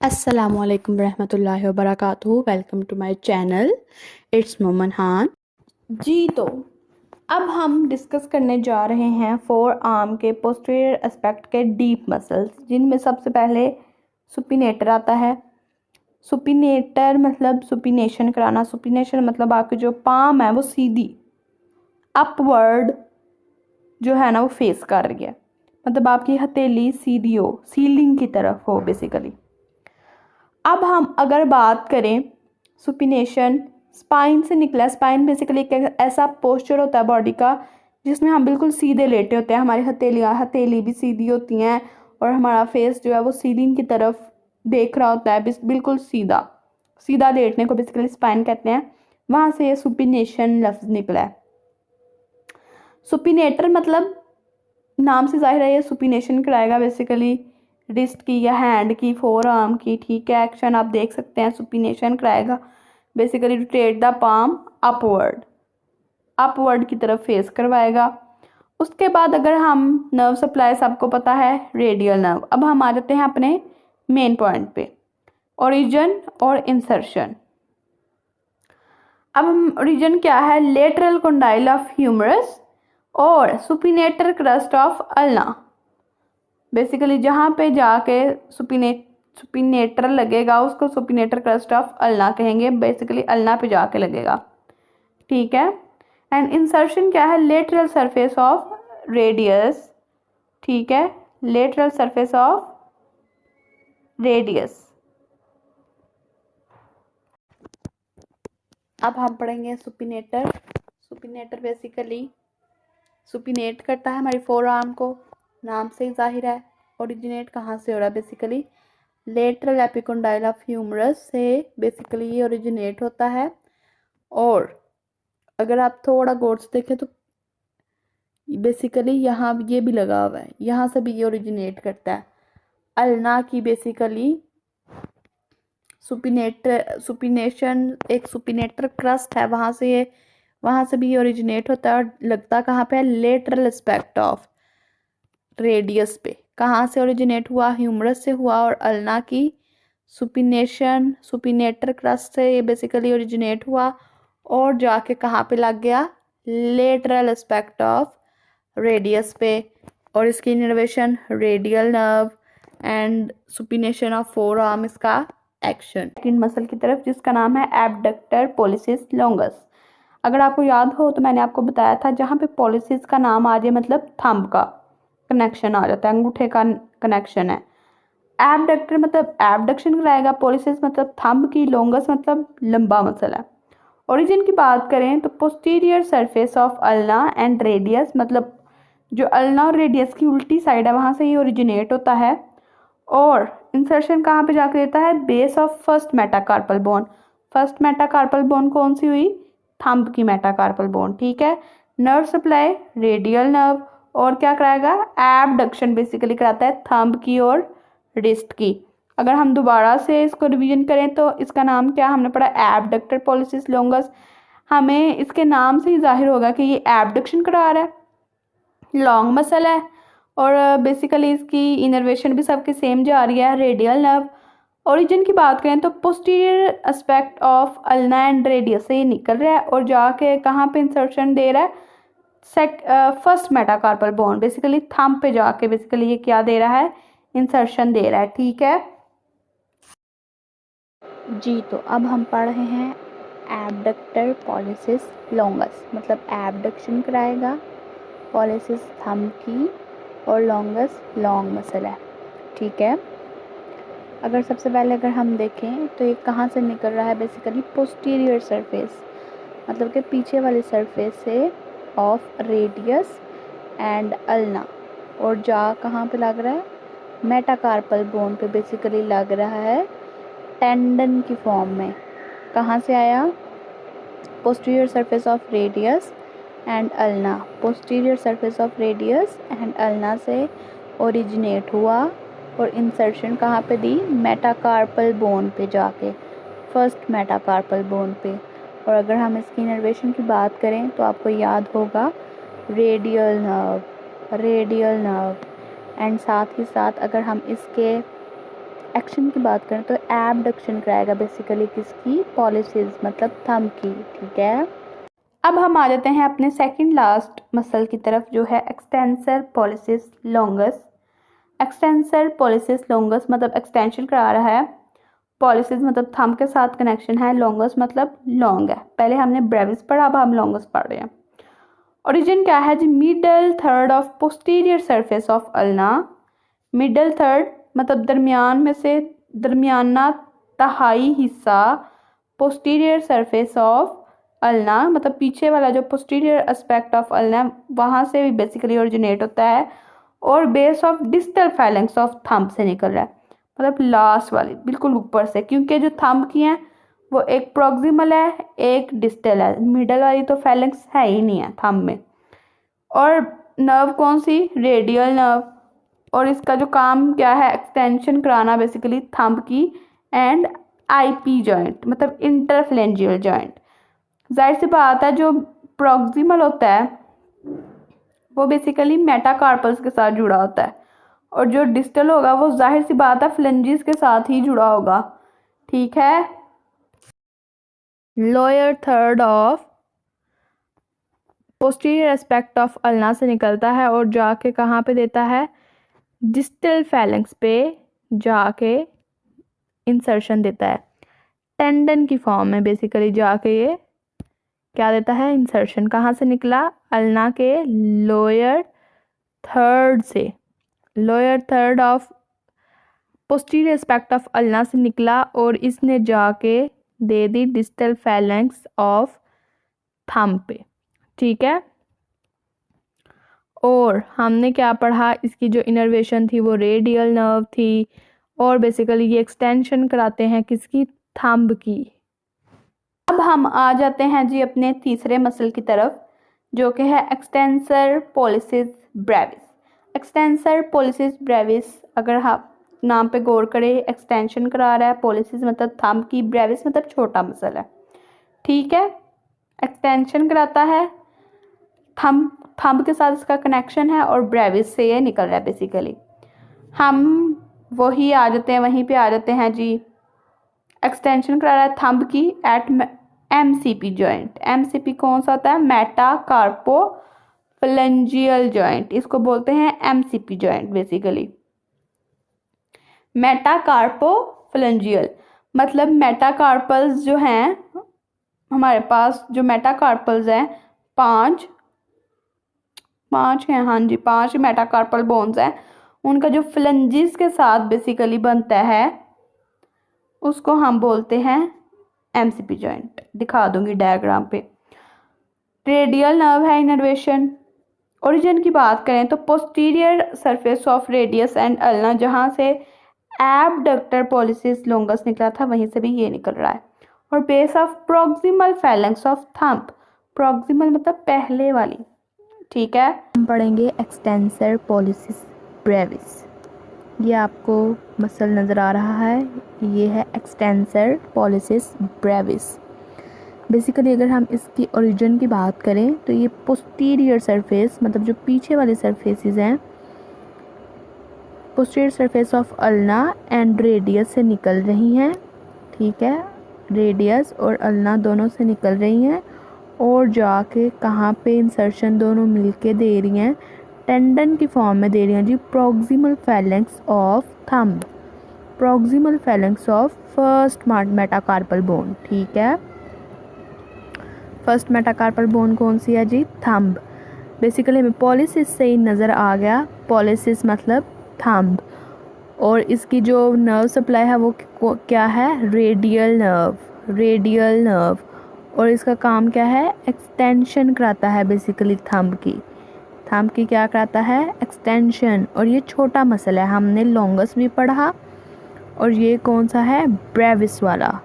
अस्सलामुअलैकुम रहमतुल्लाहि व बरकातुहू। Welcome to my channel, it's Moman Han ji. तो अब हम डिस्कस करने जा रहे हैं फोर आर्म के पोस्टीरियर एस्पेक्ट के डीप मसल्स, जिनमें सबसे पहले सुपिनेटर आता है। सुपिनेटर मतलब सुपिनेशन कराना। सुपिनेशन मतलब आपकी जो पाम है वो सीधी अपवर्ड जो है ना वो फेस कर रही है, मतलब आपकी हथेली सीधी हो, सीलिंग की तरफ हो बेसिकली। अब हम अगर बात करें सुपिनेशन, स्पाइन से निकला। स्पाइन बेसिकली एक ऐसा पोस्चर होता है बॉडी का जिसमें हम बिल्कुल सीधे लेटे होते हैं। हमारी हथेली भी सीधी होती हैं और हमारा फेस जो है वो सीलिंग की तरफ देख रहा होता है, बिल्कुल सीधा सीधा लेटने को बेसिकली स्पाइन कहते हैं। वहाँ से ये सुपिनेशन लफ्ज निकला है। सुपिनेटर मतलब नाम से जाहिर है ये सुपिनेशन कराएगा बेसिकली रिस्ट की या हैंड की, फोर आर्म की। ठीक है, एक्शन आप देख सकते हैं, सुपिनेशन कराएगा basically rotate the palm upward की तरफ फेस करवाएगा। उसके बाद अगर हम नर्व सप्लाई, सबको पता है रेडियल नर्व। अब हम आ जाते हैं अपने मेन पॉइंट पे, ओरिजिन और इंसर्शन। अब ओरिजिन क्या है? लेटरल कंडाइल ऑफ ह्यूमरस और supinator crust of ulna. Basically जहाँ पे जाके सुपिनेटर लगेगा उसको सुपिनेटर क्रस्ट ऑफ अल्ना कहेंगे, बेसिकली अल्ना पे जाके लगेगा। ठीक है। एंड इंसर्शन क्या है? Lateral surface of radius. ठीक है, लेटरल सरफेस ऑफ रेडियस। अब हम पढ़ेंगे सुपिनेटर। सुपिनेटर बेसिकली सुपिनेट करता है हमारी फोर आर्म को, नाम से ही जाहिर है। ओरिजिनेट कहाँ से हो रहा है? Basically lateral epicondyle of humerus से बेसिकली ये ओरिजिनेट होता है। और अगर आप थोड़ा गौर से देखें तो बेसिकली यहाँ ये भी लगा हुआ है, यहाँ से भी ये ओरिजिनेट करता है। अल्ना की बेसिकली सुपिनेशन एक सुपिनेटर क्रस्ट है, वहाँ से भी ये ओरिजिनेट होता है। और लगता कहाँ पे है? लेटरल एस्पेक्ट ऑफ रेडियस पे। कहाँ से ओरिजिनेट हुआ? ह्यूमरस से हुआ। और अल्ना की सुपिनेटर क्रस्ट से ये बेसिकली ओरिजिनेट हुआ और जाके कहाँ पे लग गया? लेटरल एस्पेक्ट ऑफ रेडियस पे। और इसकी innervation radial nerve and supination of four arm इसका एक्शन इन मसल की तरफ, जिसका नाम है एबडक्टर पॉलिसिस लॉन्गस। अगर आपको याद हो तो मैंने आपको बताया था जहाँ पे पॉलिसिस का नाम आ जाए मतलब थंब का कनेक्शन आ जाता है, अंगूठे का कनेक्शन है। एबडक्टर मतलब एबडक्शन कराएगा, पॉलिसिस मतलब थंब की, लॉन्गस मतलब लंबा मसल है। ओरिजिन की बात करें तो posterior surface of ulna and radius, मतलब जो अल्ना और रेडियस की उल्टी साइड है वहाँ से ये ओरिजिनेट होता है। और इंसर्शन कहाँ पे जाकर देता है? Base of first metacarpal bone. First metacarpal bone कौन सी हुई? थंब की मेटाकार्पल बोन। ठीक है। Nerve supply radial nerve. और क्या कराएगा? एबडक्शन बेसिकली कराता है थंब की और रिस्ट की। अगर हम दोबारा से इसको रिवीजन करें तो इसका नाम क्या हमने पढ़ा? Abductor pollicis longus. हमें इसके नाम से ही जाहिर होगा कि ये एबडक्शन करा रहा है, लॉन्ग मसल है। और बेसिकली इसकी इनर्वेशन भी सबके सेम जा रही है, रेडियल नर्व। ओरिजिन की बात करें तो posterior aspect of ulna and radius से ये निकल रहा है और जाके कहाँ पे इंसर्शन दे रहा है? First metacarpal bone, basically thumb पे जाके बेसिकली ये क्या दे रहा है? इंसर्शन दे रहा है। ठीक है जी। तो अब हम पढ़ रहे हैं एबडक्टर पॉलिसिस लॉन्गस, मतलब एबडक्शन कराएगा, पॉलिसिस थंब की और लॉन्गस लॉन्ग मसल है। ठीक है। अगर सबसे पहले अगर हम देखें तो ये कहाँ से निकल रहा है? बेसिकली पोस्टीरियर सरफेस, मतलब कि पीछे वाले सरफेस से ऑफ रेडियस एंड अल्ना। और जा कहाँ पे लग रहा है? मेटाकार्पल बोन पे बेसिकली लग रहा है टेंडन की फॉर्म में। कहाँ से आया? Posterior surface of radius and ulna. Posterior surface of radius and ulna से ओरिजिनेट हुआ और इंसर्शन कहाँ पे दी? मेटाकार्पल बोन पे जाके, फर्स्ट मेटाकार्पल बोन पे। और अगर हम इसकी इनर्वेशन की बात करें तो आपको याद होगा रेडियल नर्व एंड साथ ही साथ अगर हम इसके एक्शन की बात करें तो एबडक्शन कराएगा बेसिकली किसकी, पॉलिसीज मतलब थंब की। ठीक है, अब हम आ जाते हैं अपने सेकंड लास्ट मसल की तरफ जो है extensor pollicis longus. Extensor pollicis longus मतलब एक्सटेंशन करा रहा है, पॉलिसिस मतलब थंब के साथ कनेक्शन है, लॉन्गस मतलब लॉन्ग है। पहले हमने ब्रेविस पढ़ा, अब हम लॉन्गस पढ़ रहे हैं। ओरिजिन क्या है जी, middle third of posterior surface of ulna. Middle third मतलब दरमियान में से दरमियाना तहाई हिस्सा, पोस्टीरियर सरफेस ऑफ अल्ना मतलब पीछे वाला जो पोस्टीरियर एस्पेक्ट ऑफ अल्ना वहाँ से भी बेसिकली ओरिजिनेट होता है, और base of distal phalanx of thumb से निकल रहा है, मतलब लास्ट वाली बिल्कुल ऊपर से, क्योंकि जो थंब की हैं वो एक प्रॉक्सिमल है एक डिस्टल है, मिडल वाली तो फैलेंक्स है ही नहीं है थंब में। और नर्व कौन सी, रेडियल नर्व, और इसका जो काम क्या है, एक्सटेंशन कराना बेसिकली थंब की एंड आईपी जॉइंट मतलब इंटरफ्लेंजियल जॉइंट। जाहिर सी बात है जो प्रॉक्सिमल होता है वो बेसिकली मेटाकार्पल्स के साथ जुड़ा होता है, और जो डिस्टल होगा वो जाहिर सी बात है फ्लेंजिस के साथ ही जुड़ा होगा। ठीक है, lower third of posterior aspect of ulna से निकलता है और जाके कहाँ पे देता है, डिस्टल फैलेंक्स पे जाके इंसर्शन देता है, टेंडन की फॉर्म में बेसिकली जाके ये क्या देता है, इंसर्शन। कहाँ से निकला, अल्ना के लोअर थर्ड से, lower third of posterior aspect of ulna से निकला और इसने जाके दे दी डिस्टल फैलेंक्स ऑफ थंब पे। ठीक है, और हमने क्या पढ़ा, इसकी जो इनर्वेशन थी वो रेडियल नर्व थी, और बेसिकली ये एक्सटेंशन कराते हैं किसकी, थंब की। अब हम आ जाते हैं जी अपने तीसरे मसल की तरफ जो कि है extensor pollicis Brevis. Extensor pollicis Brevis अगर आप नाम पे गौर करें, एक्सटेंशन करा रहा है, पॉलिसिस मतलब थंब की, ब्रेविस मतलब छोटा मसल है। ठीक है, एक्सटेंशन कराता है, थंब के साथ इसका कनेक्शन है और ब्रेविस से ये निकल रहा है बेसिकली। हम वही आ जाते हैं, वहीं पे आ जाते हैं जी, एक्सटेंशन करा रहा है थंब की एट एमसीपी जॉइंट। एमसीपी कौन सा होता है, मेटाकार्पोफलेंजियल जॉइंट, इसको बोलते हैं एमसीपी जॉइंट बेसिकली। मेटाकार्पोफलेंजियल मतलब मेटाकार्पल्स जो हैं हमारे पास, जो मेटाकार्पल्स हैं पांच हैं, हाँ जी 5 मेटाकार्पल बोन्स हैं, उनका जो फ्लेंजिस के साथ बेसिकली बनता है उसको हम बोलते हैं एमसीपी जॉइंट। दिखा दूंगी डायग्राम पे। रेडियल नर्व है इनर्वेशन। ओरिजिन की बात करें तो posterior surface of radius and ulna, जहाँ से एबडक्टर पॉलिसिस लॉन्गस निकला था वहीं से भी ये निकल रहा है, और base of proximal phalanx of thumb. Proximal मतलब पहले वाली। ठीक है, हम पढ़ेंगे एक्सटेंसर पॉलिसिस ब्रेविस। ये आपको मसल नज़र आ रहा है, ये है एक्सटेंसर पॉलिसिस ब्रेविस। बेसिकली अगर हम इसकी ओरिजिन की बात करें तो ये पोस्टीरियर सरफेस मतलब जो पीछे वाले सरफेसेस हैं, posterior surface of ulna and radius से निकल रही हैं। ठीक है, रेडियस और अल्ना दोनों से निकल रही हैं और जाके कहाँ पे इंसर्शन दोनों मिलके दे रही हैं, टेंडन की फॉर्म में दे रही हैं जी, proximal phalanx of thumb, proximal phalanx of first metacarpal bone. ठीक है, फर्स्ट मेटाकार्पल बोन कौन सी है जी, थंब। बेसिकली हमें पॉलिसिस से ही नज़र आ गया, पॉलिसिस मतलब थंब, और इसकी जो नर्व सप्लाई है वो क्या है, रेडियल नर्व, रेडियल नर्व, और इसका काम क्या है, एक्सटेंशन कराता है बेसिकली थंब की। थंब की क्या कराता है, एक्सटेंशन, और ये छोटा मसल है, हमने लॉन्गस भी पढ़ा, और ये कौन सा है, ब्रेविस वाला।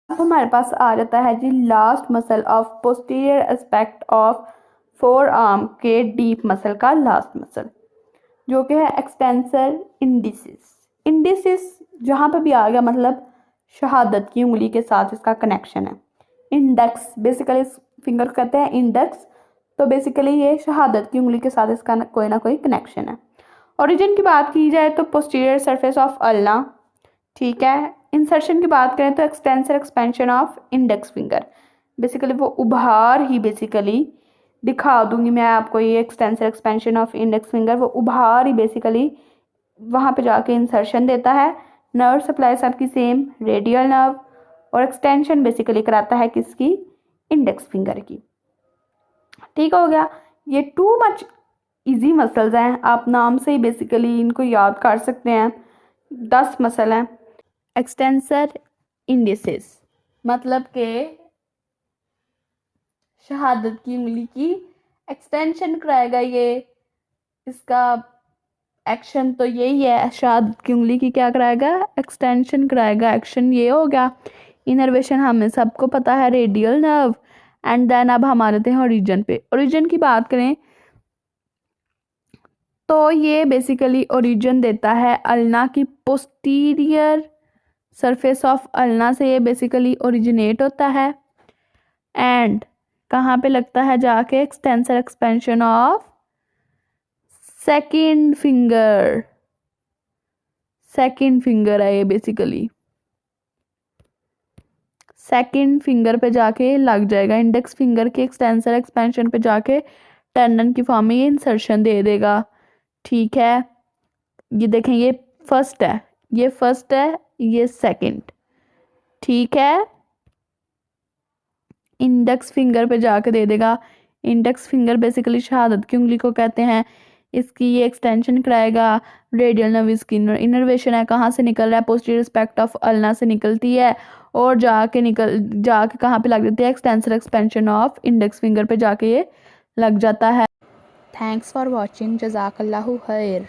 अब हमारे पास आ जाता है जी last muscle of posterior aspect of forearm के डीप मसल का लास्ट मसल जो कि है एक्सटेंसर इंडिसिस। इंडिसिस जहाँ पे भी आ गया मतलब शहादत की उंगली के साथ इसका कनेक्शन है। इंडेक्स बेसिकली फिंगर कहते हैं इंडेक्स, तो बेसिकली ये शहादत की उंगली के साथ इसका कोई ना कोई कनेक्शन है। ओरिजिन की बात की जाए तो पोस्टीरियर सरफेस ऑफ अल्ना, ठीक है। इंसर्शन की बात करें तो extensor expansion of index finger, basically वो उभार ही बेसिकली दिखा दूंगी मैं आपको, ये extensor expansion of index finger, वो उभार ही बेसिकली वहाँ पे जाके इंसर्शन देता है। नर्व सप्लाई सबकी सेम, रेडियल नर्व, और एक्सटेंशन बेसिकली कराता है किसकी, इंडेक्स फिंगर की। ठीक हो गया। ये टू मच इजी मसल्स हैं, आप नाम से ही बेसिकली इनको याद कर सकते हैं। 10 मसल हैं। एक्सटेंसर इंडिसेस मतलब के शहादत की उंगली की एक्सटेंशन कराएगा ये, इसका एक्शन तो यही है, शहादत की उंगली की क्या कराएगा, एक्सटेंशन कराएगा। एक्शन ये हो गया। इनर्वेशन हमें सबको पता है, रेडियल नर्व। एंड देन अब हम आ जाते हैं ओरिजिन पे। ओरिजिन की बात करें तो ये बेसिकली ओरिजिन देता है अल्ना की पोस्टीरियर सरफेस ऑफ अल्ना से, ये बेसिकली ओरिजिनेट होता है। एंड कहाँ पे लगता है जाके, extensor expansion of second finger. Second finger है ये बेसिकली, सेकंड फिंगर पे जाके लग जाएगा। इंडेक्स फिंगर के एक्सटेंसर एक्सपेंशन पे जाके टेंडन की फॉर्म में ये इंसर्शन दे देगा। ठीक है, ये देखें, ये फर्स्ट है, ये फर्स्ट है, ये सेकंड। ठीक है, इंडेक्स फिंगर पे जाके दे देगा। इंडेक्स फिंगर बेसिकली शहादत की उंगली को कहते हैं। इसकी ये एक्सटेंशन कराएगा। रेडियल नर्व इसकी इनर्वेशन है, कहाँ से निकल रहा है, पोस्टीरियर स्पेक्ट ऑफ अल्ना से निकलती है और जाके कहाँ पे लग जाती है, extensor expansion of index finger पे जाके ये लग जाता है। थैंक्स फॉर वॉचिंग, जज़ाकल्लाहु खैर।